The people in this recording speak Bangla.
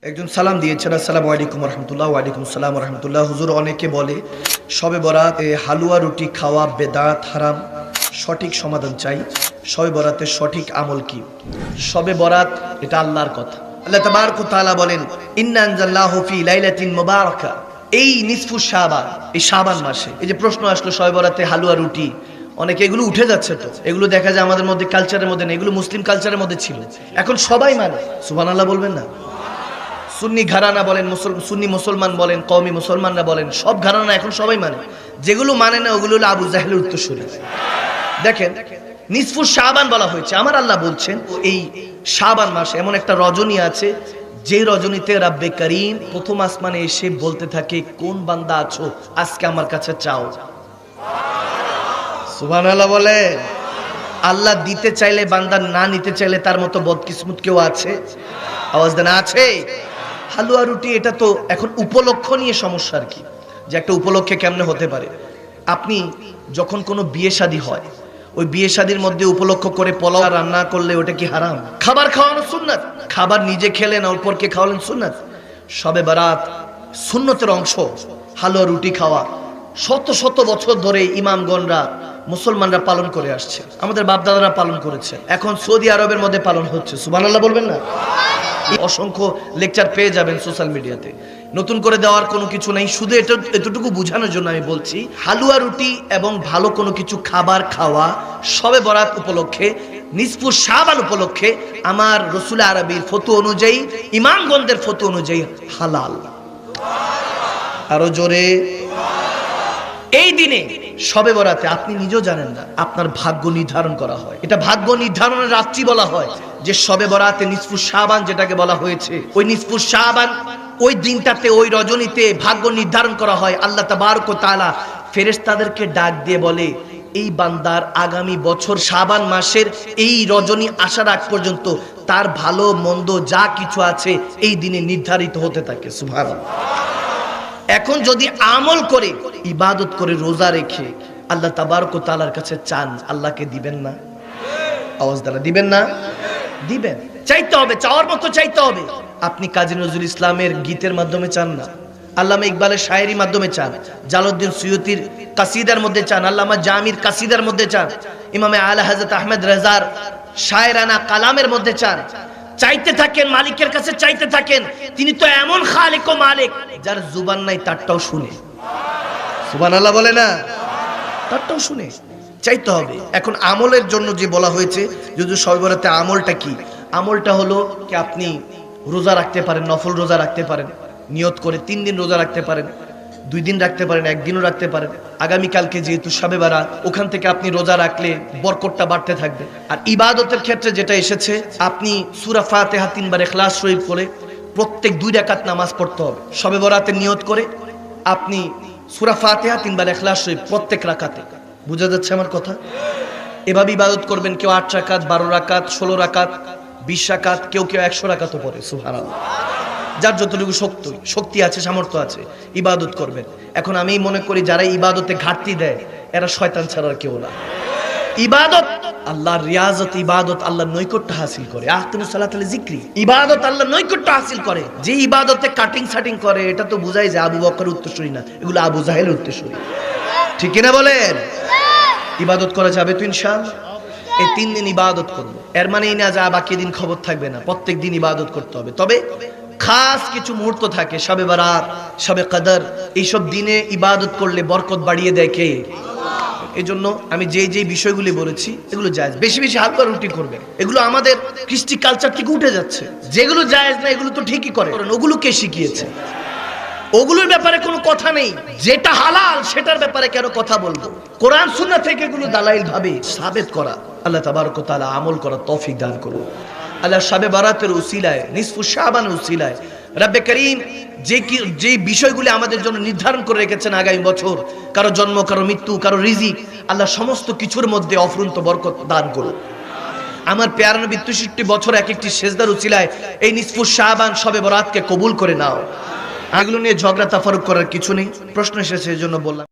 একজন সালাম দিয়েছেন, আসসালামু আলাইকুম রহমতুল্লাহ। ওয়ালাইকুম আসসালাম রহমতুল্লাহ। হুজুর, অনেকে বলে শবে বরাত হালুয়া রুটি খাওয়া বেদাত হারাম, সঠিক সমাধান চাই। শবে বরাতের সঠিক আমল কি? শবে বরাত এটা আল্লাহর কথা। আল্লাহ তাবারক ওয়া তাআলা বলেন, ইন্না আনজালনাহু ফি লাইলাতিন মুবারাকা। এই নিসফু শাবান, এই শাবান মাসে এই যে প্রশ্ন আসলো শবে বরাতে হালুয়া রুটি, অনেকে এগুলো উঠে যাচ্ছে। তো এগুলো দেখা যায় আমাদের মধ্যে কালচারের মধ্যে নেই, এগুলো মুসলিম কালচারের মধ্যে ছিল, এখন সবাই মানে। সুবহানাল্লাহ বলবেন না? সুন্নি ঘরানা বলেন, সুন্নি মুসলমান বলেন, কওমি মুসলমানরা বলেন, সব ঘরানা এখন সবাই মানে। যেগুলো মানে না ওগুলো হলো আবু জাহেলের উত্তরসূরি। দেখেন, নিসফু শাবান বলা হয়েছে। আমার আল্লাহ বলছেন এই শাবান মাসে এমন একটা রজনী আছে যে রজনীতে রাব্বে কারীম প্রথম আসমানে এসে বলতে থাকে, কোন বান্দা আছো আজকে আমার কাছে চাও। সুবহানাল্লাহ বলে। আল্লাহ দিতে চাইলে বান্দা, না নিতে চাইলে তার মতো বদকিসমত কেউ আছে? আওয়াজ দেন, আছে? হালুয়া রুটি এটা তো এখন উপলক্ষ নিয়ে সমস্যা আর কি, যে একটা উপলক্ষে কেমনে হতে পারে। আপনি যখন কোনো বিয়ে শাদী হয়, ওই বিয়ে শাদীর মধ্যে উপলক্ষ করে পোলাও রান্না করলে ওটা কি হারাম? খাবার খাওয়ানো সুন্নাত, খাবার নিজে খেলেন অপরকে খাওয়ালেন সুন্নাত। শবে বারাত সুন্নতের অংশ হালুয়া রুটি খাওয়া। শত শত বছর ধরে ইমামগণরা মুসলমানরা পালন করে আসছে, আমাদের বাপদাদারা পালন করেছে, এখন সৌদি আরবের মধ্যে পালন হচ্ছে। সুবহানাল্লাহ বলবেন না? অসংখ্য লেকচার পেয়ে যাবেন সোশ্যাল মিডিয়াতে, নতুন করে দেওয়ার কোনো কিছু নেই। শুধু এতটুকু বোঝানোর জন্য আমি বলছি, হালুয়া রুটি এবং ভালো কোনো কিছু খাবার খাওয়া শবে বরাত উপলক্ষে, নিসফু শাবান উপলক্ষে আমার রাসূল আরবির ফতোয়া অনুযায়ী, ইমামগণদের ফতোয়া অনুযায়ী হালাল। আরো জোরে। এই দিনে শবে বরাতে আপনি নিজেও জানেন না, আপনার ভাগ্য নির্ধারণ করা হয়। এটা ভাগ্য নির্ধারণের রাত্রি বলা হয়, যে শবে বরাতে নিসফু শাবান যেটাকে বলা হয়েছে, ওই নিসফু শাবান ওই দিনটাতে, ওই রজনীতে ভাগ্য নির্ধারণ করা হয়। আল্লাহ তাবারক ওয়া তাআলা ফেরেশতাদেরকে ডাক দিয়ে বলে, এই বান্দার আগামী বছর শাবান মাসের এই রজনী আসার আগ পর্যন্ত তার ভালো মন্দ যা কিছু আছে এই দিনে নির্ধারিত হতে থাকে। সুবহানাল্লাহ। এখন যদি আমল করে, ইবাদত করে, রোজা রেখে আল্লাহ তাবারক ওয়া তাআলার কাছে চান, আল্লাহকে দিবেন না? আওয়াজ দ্বারা দিবেন না? দিবেন। চাইতে হবে, চাওয়ার মতো চাইতে হবে। আপনি কাজী নজরুল ইসলামের গীতের মাধ্যমে চান না, আল্লামা ইকবালের শায়েরির মাধ্যমে চান, জালালউদ্দিন সুয়ুতির কাসিদার মধ্যে চান, আল্লামা জামির কাসিদার মধ্যে চান, ইমামে আলা হযরত আহমদ রেজার শায়রানা কালামের মধ্যে চান। চাইতে থাকেন, মালিকের কাছে চাইতে থাকেন। তিনি তো এমন খালিক ও মালিক, যার জুবান নাই তারটাও শুনে। সুবহানাল্লাহ বলে না? তারটাও শুনে। চাইতে হবে। এখন আমলের জন্য যে বলা হয়েছে, যদি শবে বরাতে আমলটা কি? আমলটা হলো কি, আপনি রোজা রাখতে পারেন, নফল রোজা রাখতে পারেন, নিয়ত করে 3 দিন রোজা রাখতে পারেন, 2 দিন রাখতে পারেন, 1 দিনও রাখতে পারেন। আগামীকালকে যেহেতু শবে বারাত, ওখান থেকে আপনি রোজা রাখলে বরকতটা বাড়তে থাকবে। আর ইবাদতের ক্ষেত্রে যেটা এসেছে, আপনি সূরা ফাতিহা 3 বার ইখলাস শরীফ করে প্রত্যেক 2 রাকাত নামাজ পড়তে হবে। শবে বরাতের নিয়ত করে আপনি সূরা ফাতিহা 3 বার ইখলাস শরীফ প্রত্যেক রাকাতে। বুঝা যাচ্ছে আমার কথা? এভাবে ইবাদত করবেন। কেউ 8 রাকাত, 12 রাকাত, 16 রাকাত, 20 রাকাত, কেউ 100 রাকাতও পড়ে। সুবহানাল্লাহ। যার যতটুকু শক্তি আছে, সামর্থ্য আছে, ইবাদত করবেন। এখন আমি মনে করি যারা ইবাদতে ঘাটতি দেয় এরা শয়তান ছাড়া আর কেউ না। ইবাদত আল্লাহর রিয়াজত, ইবাদত আল্লাহর নৈকট্য হাসিল করে। আহতানুস সালাতুল যিকরি, ইবাদত আল্লাহর নৈকট্য হাসিল করে। যে ইবাদতে কাটিং সাটিং করে, এটা তো বুঝাই যে আবু বকর উত্তরসূরি না, এগুলো আবু জাহেলের উত্তরসূরি। ঠিক কিনা বলেন? ইবাদত করা যাবে তো ইনশাআল্লাহ? এই 3 দিন ইবাদত করব, এর মানে না যা বাকি দিন খবর থাকবে না, প্রত্যেক দিন ইবাদত করতে হবে। তবে খাস কিছু মুহূর্ত থাকে, শবে বারাত, শবে কদর, এইসব দিনে ইবাদত করলে বরকত বাড়িয়ে দেয় কে? এই জন্য আমি যে বিষয়গুলি বলেছি এগুলো জায়েজ। বেশি বেশি হালুয়া রুটি করবেন, এগুলো আমাদের কৃষ্টি কালচার থেকে উঠে যাচ্ছে। যেগুলো জায়েজ না এগুলো তো ঠিকই করে, ওগুলো কে শিখিয়েছে? ওগুলোর ব্যাপারে কোনো কথা নেই। যেটা হালাল সেটার ব্যাপারে কেন কথা বলবো? কোরআন সুন্নাহ থেকে এগুলো দালাইল ভাবে সাবেত করা। আল্লাহ তাবারক ওয়া তাআলা আমল করার তৌফিক দান করুন। আল্লাহ শবে বারাতের উসিলায়, নিসফু শাবানের উসিলায় রব্বে করিম যে বিষয়গুলি আমাদের জন্য নির্ধারণ করে রেখেছেন আগামী বছর, কারো জন্ম, কারো মৃত্যু, কারো রিজিক, আল্লাহ সমস্ত কিছুর মধ্যে অফুরন্ত বরকত দান করুন। আমার পেয়ারা নবী 63 বছর এক একটি সেজদার উসিলায় এই নিসফু শাবান শবে বরাতকে কবুল করে নাও। এগুলো নিয়ে ঝগড়া তাফারুক করার কিছু নেই। প্রশ্ন এসেছে, এই জন্য বললাম।